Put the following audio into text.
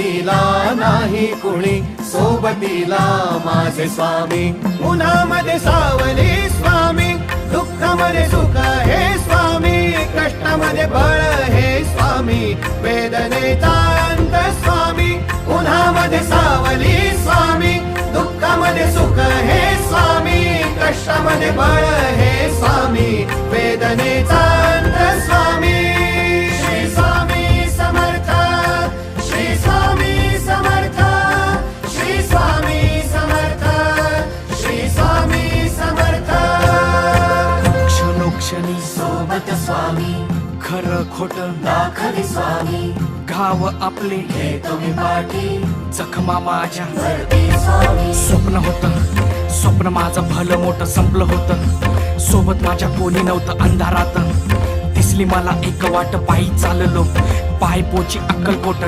सोबतीला नाही कुणी, सोबतीला माझे स्वामी. उन्हामध्ये सावली स्वामी, दुःखामध्ये सुख हे स्वामी, कष्टामध्ये बळ हे स्वामी, वेदनेचा अंत स्वामी. उन्हामध्ये सावली स्वामी, दुःखामध्ये सुख हे स्वामी, कष्टामध्ये बळ हे स्वामी, वेदनेचा अंत स्वामी. श्री स्वामी समर्थ, श्री स्वामी समर्थ, श्री स्वामी समर्थ, श्री स्वामी समर्थ. क्षणोक्षणी सोबत स्वामी, खरं खोट दाखले स्वामी, घाव आपले हे तुम्ही पाठी जखमा माझ्या. भरती स्वामी. स्वप्न होतं, स्वप्न माझं भलं मोठं संपलं होतं. सोबत माझ्या कोणी नव्हतं अंधारात. दिसली मला एक वाट, पायी चाललो पाय पोची अक्कलकोट.